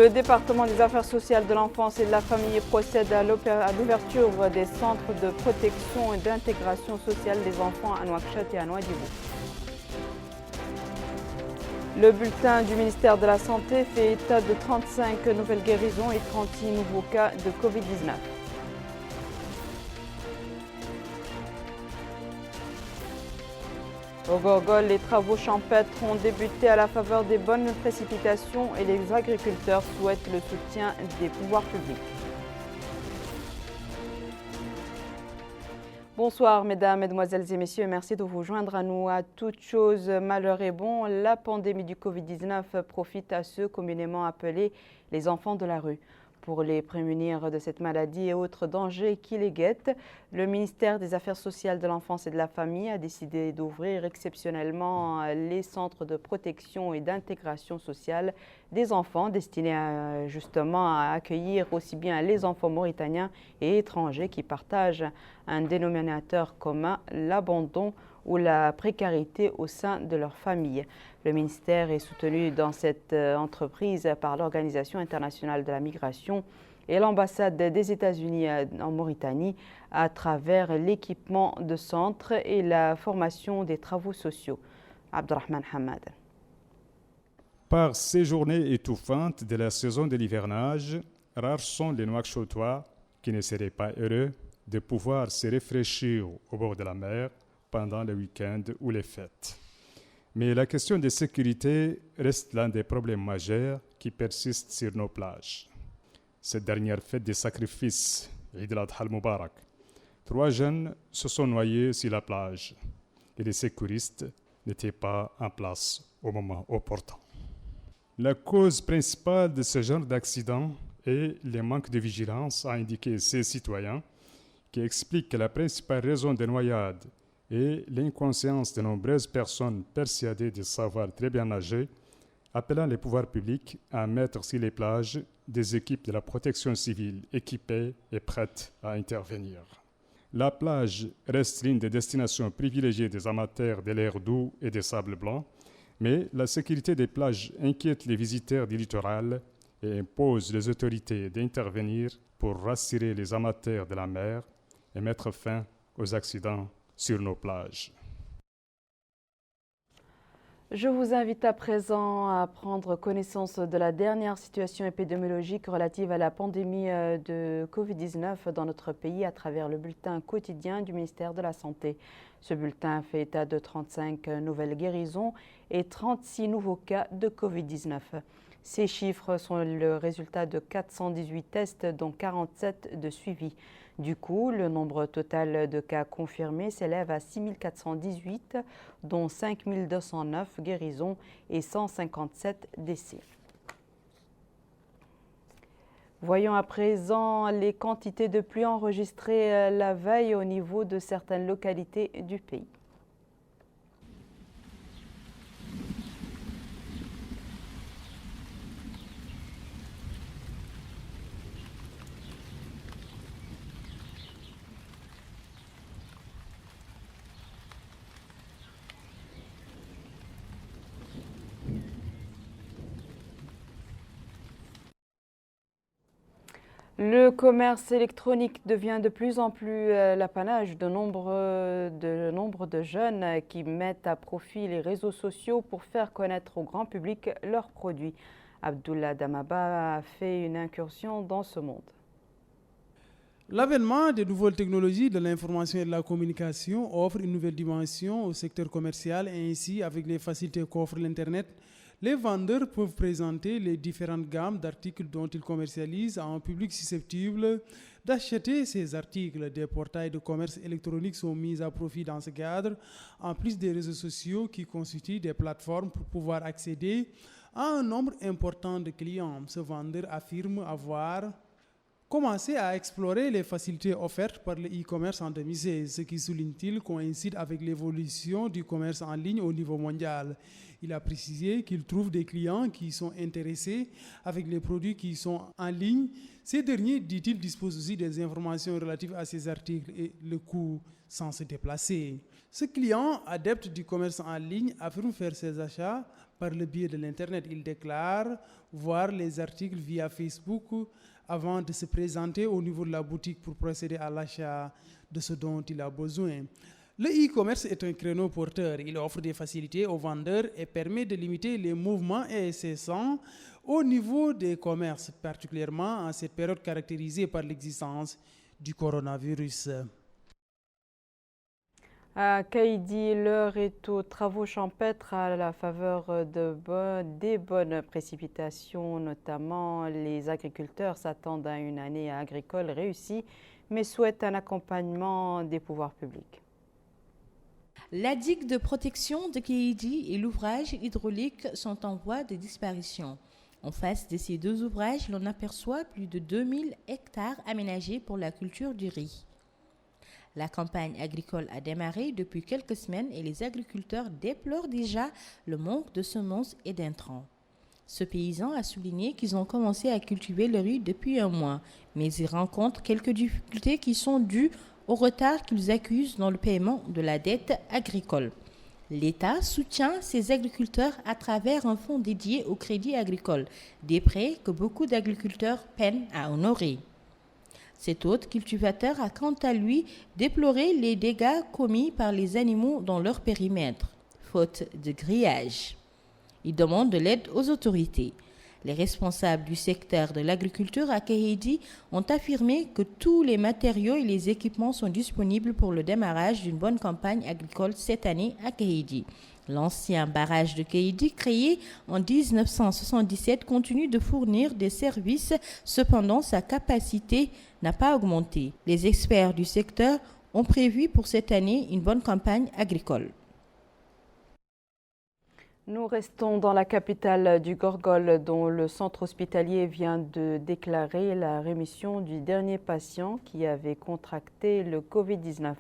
Le département des affaires sociales de l'enfance et de la famille procède à l'ouverture des centres de protection et d'intégration sociale des enfants à Nouakchott et à Nouadhibou. Le bulletin du ministère de la Santé fait état de 35 nouvelles guérisons et 36 nouveaux cas de Covid-19. Au Gorgol, les travaux champêtres ont débuté à la faveur des bonnes précipitations et les agriculteurs souhaitent le soutien des pouvoirs publics. Bonsoir mesdames, mesdemoiselles et messieurs, merci de vous joindre à nous. À toute chose, malheur est bon, la pandémie du Covid-19 profite à ceux communément appelés les enfants de la rue. Pour les prémunir de cette maladie et autres dangers qui les guettent, le ministère des Affaires sociales de l'enfance et de la famille a décidé d'ouvrir exceptionnellement les centres de protection et d'intégration sociale des enfants destinés justement à accueillir aussi bien les enfants mauritaniens et étrangers qui partagent un dénominateur commun, l'abandon ou la précarité au sein de leur famille. Le ministère est soutenu dans cette entreprise par l'Organisation internationale de la migration et l'ambassade des États-Unis en Mauritanie à travers l'équipement de centres et la formation des travaux sociaux. Abdelrahman Hamad. Par ces journées étouffantes de la saison de l'hivernage, rares sont les Nouakchottois qui ne seraient pas heureux de pouvoir se rafraîchir au bord de la mer pendant le week-end ou les fêtes. Mais la question de sécurité reste l'un des problèmes majeurs qui persistent sur nos plages. Cette dernière fête des sacrifices, Eid al-Adha al-Mubarak, 3 jeunes se sont noyés sur la plage et les secouristes n'étaient pas en place au moment opportun. La cause principale de ce genre d'accident est le manque de vigilance, a indiqué ces citoyens, qui expliquent que la principale raison des noyades et l'inconscience de nombreuses personnes persuadées de savoir très bien nager, appelant les pouvoirs publics à mettre sur les plages des équipes de la protection civile équipées et prêtes à intervenir. La plage reste l'une des destinations privilégiées des amateurs de l'air doux et des sables blancs, mais la sécurité des plages inquiète les visiteurs du littoral et impose les autorités d'intervenir pour rassurer les amateurs de la mer et mettre fin aux accidents sur nos plages. Je vous invite à présent à prendre connaissance de la dernière situation épidémiologique relative à la pandémie de Covid-19 dans notre pays à travers le bulletin quotidien du ministère de la Santé. Ce bulletin fait état de 35 nouvelles guérisons et 36 nouveaux cas de Covid-19. Ces chiffres sont le résultat de 418 tests, dont 47 de suivi. Du coup, le nombre total de cas confirmés s'élève à 6 418, dont 5 209 guérisons et 157 décès. Voyons à présent les quantités de pluie enregistrées la veille au niveau de certaines localités du pays. Le commerce électronique devient de plus en plus l'apanage de nombre de jeunes qui mettent à profit les réseaux sociaux pour faire connaître au grand public leurs produits. Abdullah Damaba a fait une incursion dans ce monde. L'avènement des nouvelles technologies de l'information et de la communication offre une nouvelle dimension au secteur commercial et ainsi, avec les facilités qu'offre l'Internet, les vendeurs peuvent présenter les différentes gammes d'articles dont ils commercialisent à un public susceptible d'acheter ces articles. Des portails de commerce électronique sont mis à profit dans ce cadre, en plus des réseaux sociaux qui constituent des plateformes pour pouvoir accéder à un nombre important de clients. Ce vendeur affirme avoir commencé à explorer les facilités offertes par le e-commerce en 2016, ce qui, souligne-t-il, coïncide avec l'évolution du commerce en ligne au niveau mondial. Il a précisé qu'il trouve des clients qui sont intéressés avec les produits qui sont en ligne. Ces derniers, dit-il, disposent aussi des informations relatives à ces articles et le coût sans se déplacer. Ce client, adepte du commerce en ligne, affirme faire ses achats par le biais de l'Internet. Il déclare voir les articles via Facebook avant de se présenter au niveau de la boutique pour procéder à l'achat de ce dont il a besoin. Le e-commerce est un créneau porteur. Il offre des facilités aux vendeurs et permet de limiter les mouvements incessants au niveau des commerces, particulièrement en cette période caractérisée par l'existence du coronavirus. À Kaïdi, l'heure est aux travaux champêtres à la faveur des bonnes précipitations. Notamment, les agriculteurs s'attendent à une année agricole réussie, mais souhaitent un accompagnement des pouvoirs publics. La digue de protection de Kaïdi et l'ouvrage hydraulique sont en voie de disparition. En face de ces deux ouvrages, l'on aperçoit plus de 2000 hectares aménagés pour la culture du riz. La campagne agricole a démarré depuis quelques semaines et les agriculteurs déplorent déjà le manque de semences et d'intrants. Ce paysan a souligné qu'ils ont commencé à cultiver le riz depuis un mois, mais ils rencontrent quelques difficultés qui sont dues au retard qu'ils accusent dans le paiement de la dette agricole. L'État soutient ces agriculteurs à travers un fonds dédié au crédit agricole, des prêts que beaucoup d'agriculteurs peinent à honorer. Cet autre cultivateur a quant à lui déploré les dégâts commis par les animaux dans leur périmètre, faute de grillage. Il demande de l'aide aux autorités. Les responsables du secteur de l'agriculture à Kaïdi ont affirmé que tous les matériaux et les équipements sont disponibles pour le démarrage d'une bonne campagne agricole cette année à Kaïdi. L'ancien barrage de Kaïdi, créé en 1977, continue de fournir des services. Cependant, sa capacité n'a pas augmenté. Les experts du secteur ont prévu pour cette année une bonne campagne agricole. Nous restons dans la capitale du Gorgol, dont le centre hospitalier vient de déclarer la rémission du dernier patient qui avait contracté le Covid-19.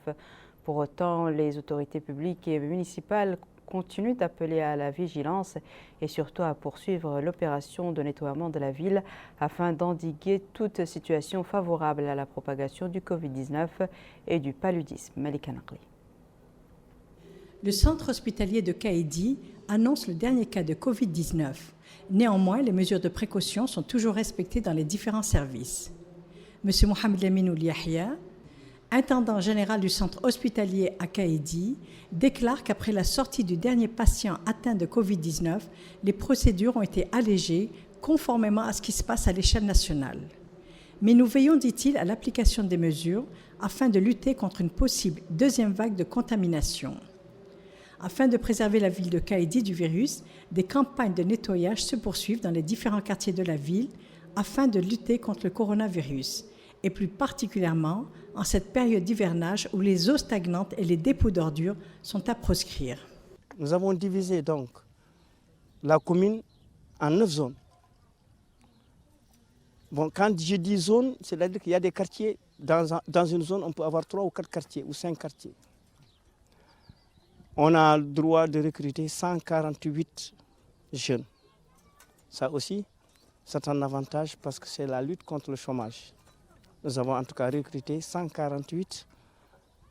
Pour autant, les autorités publiques et municipales continuent d'appeler à la vigilance et surtout à poursuivre l'opération de nettoiement de la ville afin d'endiguer toute situation favorable à la propagation du Covid-19 et du paludisme. Malika Naqli. Le centre hospitalier de Kaïdi annonce le dernier cas de Covid-19. Néanmoins, les mesures de précaution sont toujours respectées dans les différents services. M. Mohamed Lamine Yahya, intendant général du centre hospitalier à Kaïdi, déclare qu'après la sortie du dernier patient atteint de Covid-19, les procédures ont été allégées conformément à ce qui se passe à l'échelle nationale. Mais nous veillons, dit-il, à l'application des mesures afin de lutter contre une possible deuxième vague de contamination. Afin de préserver la ville de Kaïdi du virus, des campagnes de nettoyage se poursuivent dans les différents quartiers de la ville afin de lutter contre le coronavirus, et plus particulièrement en cette période d'hivernage où les eaux stagnantes et les dépôts d'ordures sont à proscrire. Nous avons divisé donc la commune en 9 zones. Bon, quand je dis zone, c'est-à-dire qu'il y a des quartiers, dans une zone on peut avoir 3 ou 4 quartiers ou 5 quartiers. On a le droit de recruter 148 jeunes. Ça aussi, c'est un avantage parce que c'est la lutte contre le chômage. Nous avons en tout cas recruté 148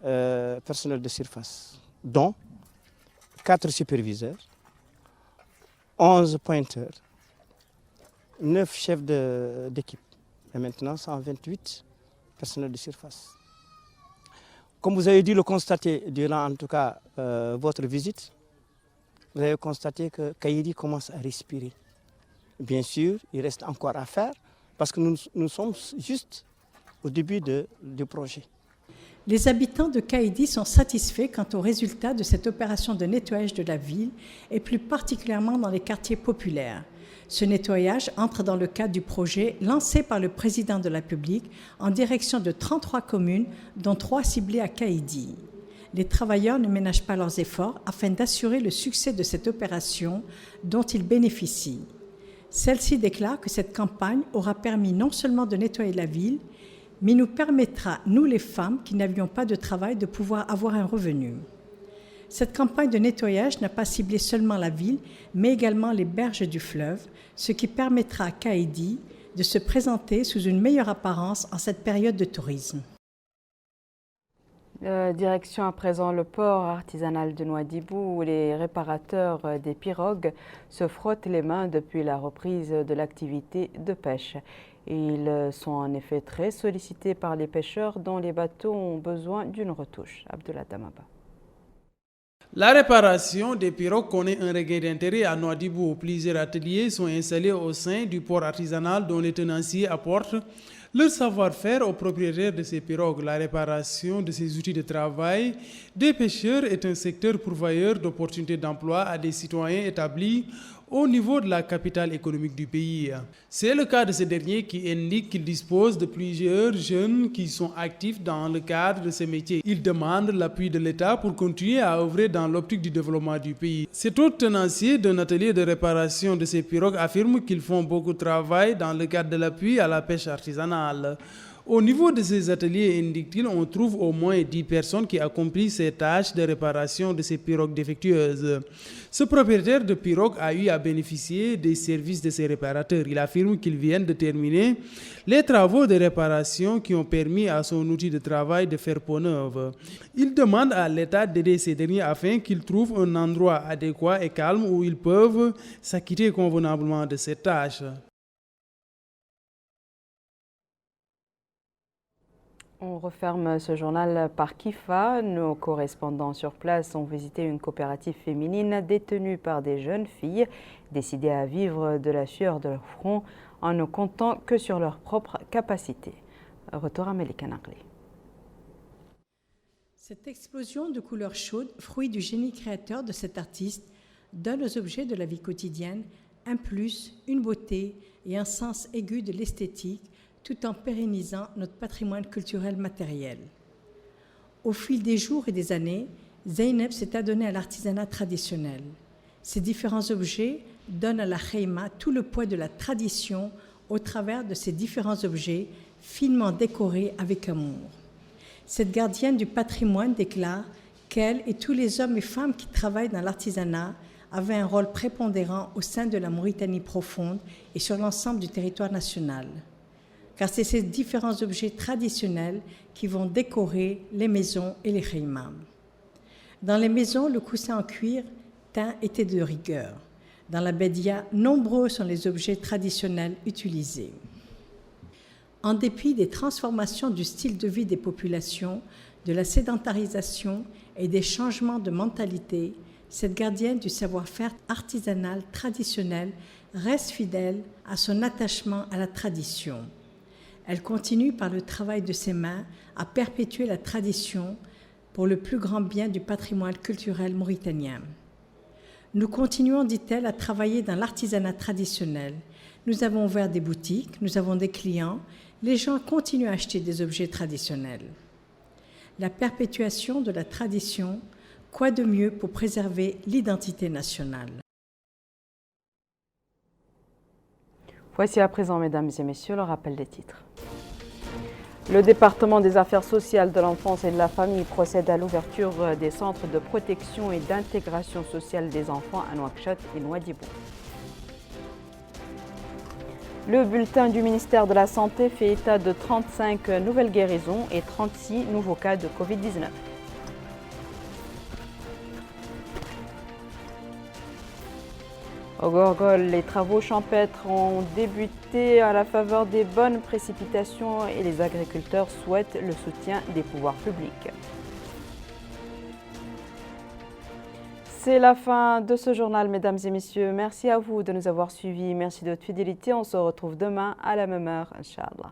personnels de surface, dont 4 superviseurs, 11 pointeurs, 9 chefs d'équipe et maintenant 128 personnels de surface. Comme vous avez dû le constater durant en tout cas votre visite, vous avez constaté que Kaïdi commence à respirer. Bien sûr, il reste encore à faire parce que nous sommes juste au début du projet. Les habitants de Kaïdi sont satisfaits quant aux résultats de cette opération de nettoyage de la ville et plus particulièrement dans les quartiers populaires. Ce nettoyage entre dans le cadre du projet lancé par le président de la République en direction de 33 communes, dont 3 ciblées à Kaïdi. Les travailleurs ne ménagent pas leurs efforts afin d'assurer le succès de cette opération dont ils bénéficient. Celle-ci déclare que cette campagne aura permis non seulement de nettoyer la ville, mais nous permettra, nous les femmes qui n'avions pas de travail, de pouvoir avoir un revenu. Cette campagne de nettoyage n'a pas ciblé seulement la ville, mais également les berges du fleuve, ce qui permettra à Kaïdi de se présenter sous une meilleure apparence en cette période de tourisme. Direction à présent le port artisanal de Nouadhibou où les réparateurs des pirogues se frottent les mains depuis la reprise de l'activité de pêche. Ils sont en effet très sollicités par les pêcheurs dont les bateaux ont besoin d'une retouche. Abdullah Damaba. La réparation des pirogues connaît un regain d'intérêt à Nouadhibou. Plusieurs ateliers sont installés au sein du port artisanal dont les tenanciers apportent leur savoir-faire aux propriétaires de ces pirogues. La réparation de ces outils de travail des pêcheurs est un secteur pourvoyeur d'opportunités d'emploi à des citoyens établis au niveau de la capitale économique du pays. C'est le cas de ce dernier qui indique qu'il dispose de plusieurs jeunes qui sont actifs dans le cadre de ce métier. Il demande l'appui de l'État pour continuer à œuvrer dans l'optique du développement du pays. Cet autre tenancier d'un atelier de réparation de ces pirogues affirme qu'ils font beaucoup de travail dans le cadre de l'appui à la pêche artisanale. Au niveau de ces ateliers, indique-t-il, on trouve au moins 10 personnes qui accomplissent ces tâches de réparation de ces pirogues défectueuses. Ce propriétaire de pirogue a eu à bénéficier des services de ces réparateurs. Il affirme qu'ils viennent de terminer les travaux de réparation qui ont permis à son outil de travail de faire peau neuve. Il demande à l'État d'aider ces derniers afin qu'ils trouvent un endroit adéquat et calme où ils peuvent s'acquitter convenablement de ces tâches. On referme ce journal par Kifa. Nos correspondants sur place ont visité une coopérative féminine détenue par des jeunes filles décidées à vivre de la sueur de leur front en ne comptant que sur leurs propres capacités. Retour à Melika Naqli. Cette explosion de couleurs chaudes, fruit du génie créateur de cet artiste, donne aux objets de la vie quotidienne un plus, une beauté et un sens aigu de l'esthétique, tout en pérennisant notre patrimoine culturel matériel. Au fil des jours et des années, Zeynep s'est adonnée à l'artisanat traditionnel. Ces différents objets donnent à la Khayma tout le poids de la tradition au travers de ces différents objets finement décorés avec amour. Cette gardienne du patrimoine déclare qu'elle et tous les hommes et femmes qui travaillent dans l'artisanat avaient un rôle prépondérant au sein de la Mauritanie profonde et sur l'ensemble du territoire national. Car c'est ces différents objets traditionnels qui vont décorer les maisons et les khaymas. Dans les maisons, le coussin en cuir teint était de rigueur. Dans la bédia, nombreux sont les objets traditionnels utilisés. En dépit des transformations du style de vie des populations, de la sédentarisation et des changements de mentalité, cette gardienne du savoir-faire artisanal traditionnel reste fidèle à son attachement à la tradition. Elle continue par le travail de ses mains à perpétuer la tradition pour le plus grand bien du patrimoine culturel mauritanien. Nous continuons, dit-elle, à travailler dans l'artisanat traditionnel. Nous avons ouvert des boutiques, nous avons des clients, les gens continuent à acheter des objets traditionnels. La perpétuation de la tradition, quoi de mieux pour préserver l'identité nationale? Voici à présent, mesdames et messieurs, le rappel des titres. Le département des affaires sociales de l'enfance et de la famille procède à l'ouverture des centres de protection et d'intégration sociale des enfants à Nouakchott et Nouadhibou. Le bulletin du ministère de la Santé fait état de 35 nouvelles guérisons et 36 nouveaux cas de Covid-19. Au Gorgol, les travaux champêtres ont débuté à la faveur des bonnes précipitations et les agriculteurs souhaitent le soutien des pouvoirs publics. C'est la fin de ce journal, mesdames et messieurs. Merci à vous de nous avoir suivis. Merci de votre fidélité. On se retrouve demain à la même heure, Inch'Allah.